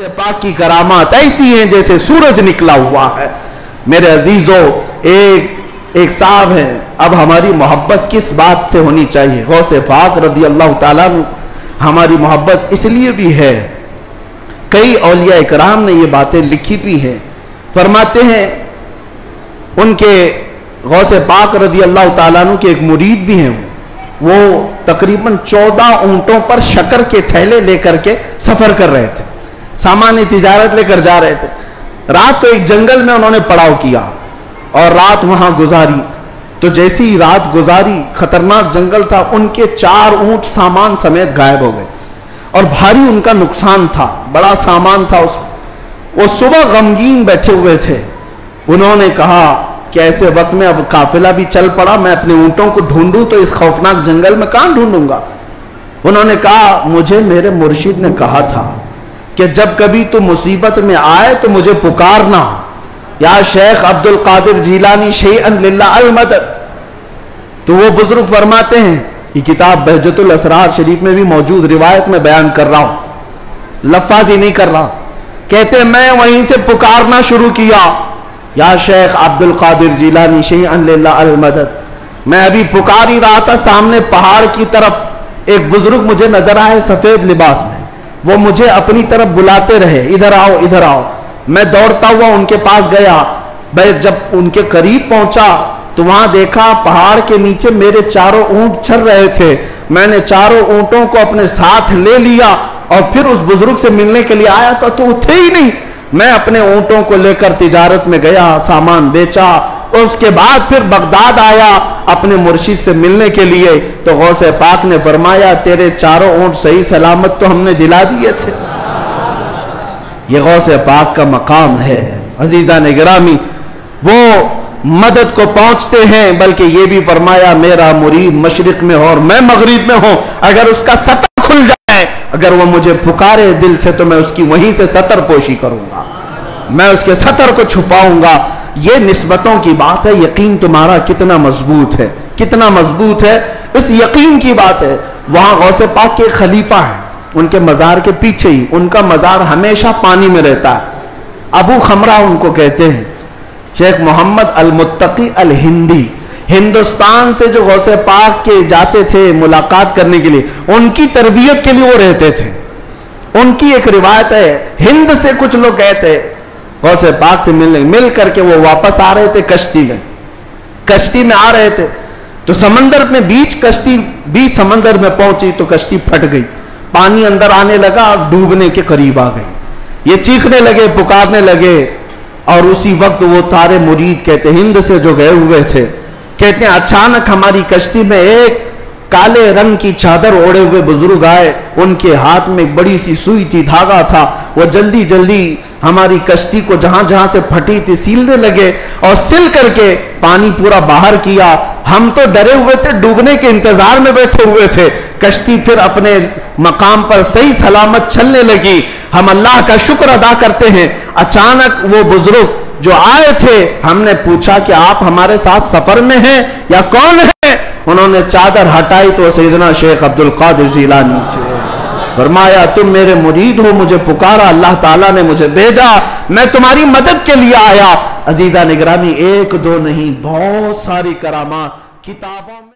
गौसे पाक की करामात ऐसी हैं जैसे सूरज निकला हुआ है। मेरे अजीजों, एक साहब हैं, अब हमारी मोहब्बत किस बात से होनी चाहिए? गौसे पाक रज़ी अल्लाह ताला अन्हु हमारी मोहब्बत इसलिए भी है, कई औलिया इकराम ने ये बातें लिखी भी हैं। फरमाते हैं उनके गौसे पाक रज़ी अल्लाह ताला अन्हु के एक मुरीद भी हैं, वो तकरीबन 14 ऊंटों पर शक्कर के थैले लेकर के सफर कर रहे थे, सामान्य तिजारत लेकर जा रहे थे। रात को एक जंगल में उन्होंने पड़ाव किया और रात वहां गुजारी। तो जैसी ही रात गुजारी, खतरनाक जंगल था, उनके 4 ऊंट सामान समेत गायब हो गए और भारी उनका नुकसान था, बड़ा सामान था उसमें। वो सुबह गमगीन बैठे हुए थे। उन्होंने कहा कि ऐसे वक्त में अब काफिला भी चल पड़ा, मैं अपने ऊंटों को ढूंढूं तो इस खौफनाक जंगल में कहां ढूंढूंगा? उन्होंने कहा, मुझे मेरे मुर्शिद ने कहा था कि जब कभी तू मुसीबत में आए तो मुझे पुकारना, या शेख अब्दुल कादिर जीलानी शैअन लिल्लाह अल मदद। तो वो बुजुर्ग फरमाते हैं, ये किताब बहजतुल असरार शरीफ में भी मौजूद रिवायत में बयान कर रहा हूं, लफ्ज़ी नहीं कर रहा। कहते मैं वहीं से पुकारना शुरू किया, या शेख अब्दुल कादिर जीलानी शैअन लिल्लाह अल मदद। मैं अभी पुकार ही रहा था, सामने पहाड़ की तरफ एक बुजुर्ग मुझे नजर आए सफेद लिबास में। वो मुझे अपनी तरफ बुलाते रहे, इधर आओ इधर आओ। मैं दौड़ता हुआ उनके पास गया। मैं जब उनके करीब पहुंचा तो वहां देखा पहाड़ के नीचे मेरे 4 ऊंट चल रहे थे। मैंने 4 ऊंटों को अपने साथ ले लिया और फिर उस बुजुर्ग से मिलने के लिए आया था, तो वो थे ही नहीं। मैं अपने ऊंटों को लेकर तिजारत में गया, सामान बेचा, उसके बाद फिर बगदाद आया अपने मुर्शिद से मिलने के लिए। तो गौसे पाक ने फरमाया, तेरे 4 ऊंट सही सलामत तो हमने दिला दिए थे। ये गौसे पाक का मकाम है। अजीजा ने गिरामी, वो मदद को पहुंचते हैं, बल्कि ये भी फरमाया, मेरा मुरीद मशरिक में हो और मैं मगरिब में हूं, अगर उसका सतर खुल जाए, अगर वो मुझे पुकारे दिल से, तो मैं उसकी वहीं से सतर पोशी करूंगा, मैं उसके सतर को छुपाऊंगा। ये निस्बतों की बात है। यकीन तुम्हारा कितना मजबूत है, कितना मजबूत है, इस यकीन की बात है। वहां गौसे पाक के खलीफा है, उनके मजार के पीछे ही, उनका मजार हमेशा पानी में रहता है। अबू खमरा उनको कहते हैं। शेख मोहम्मद अल मुत्तकी अल हिंदी, हिंदुस्तान से जो गौसे पाक के जाते थे मुलाकात करने के लिए, उनकी तरबियत के लिए वो रहते थे। उनकी एक रिवायत है, हिंद से कुछ लोग गए थे गौसे पाक से मिलने, मिल करके वो वापस आ रहे थे कश्ती में आ रहे थे, तो समंदर में कश्ती बीच समंदर में पहुंची तो कश्ती फट गई, पानी अंदर आने लगा, डूबने के करीब आ गई। ये चीखने लगे, पुकारने लगे, और उसी वक्त वो तारे मुरीद कहते हिंद से जो गए हुए थे, कहते हैं अचानक हमारी कश्ती में एक काले रंग की चादर ओढ़े हुए बुजुर्ग आए। उनके हाथ में एक बड़ी सी सुई थी, धागा था। वो जल्दी जल्दी हमारी कश्ती को जहां जहां से फटी थी सीलने लगे और सिल करके पानी पूरा बाहर किया। हम तो डरे हुए थे, डूबने के इंतजार में बैठे हुए थे। कश्ती फिर अपने मकाम पर सही सलामत चलने लगी। हम अल्लाह का शुक्र अदा करते हैं। अचानक वो बुजुर्ग जो आए थे, हमने पूछा कि आप हमारे साथ सफर में हैं या कौन है? उन्होंने चादर हटाई तो सैयदना शेख अब्दुल कादिर जीलानी थे। फरमाया, तुम मेरे मुरीद हो, मुझे पुकारा, अल्लाह ताला ने मुझे भेजा, मैं तुम्हारी मदद के लिए आया। अजीजा निगरानी, 1 2 नहीं, बहुत सारी करामात किताबों में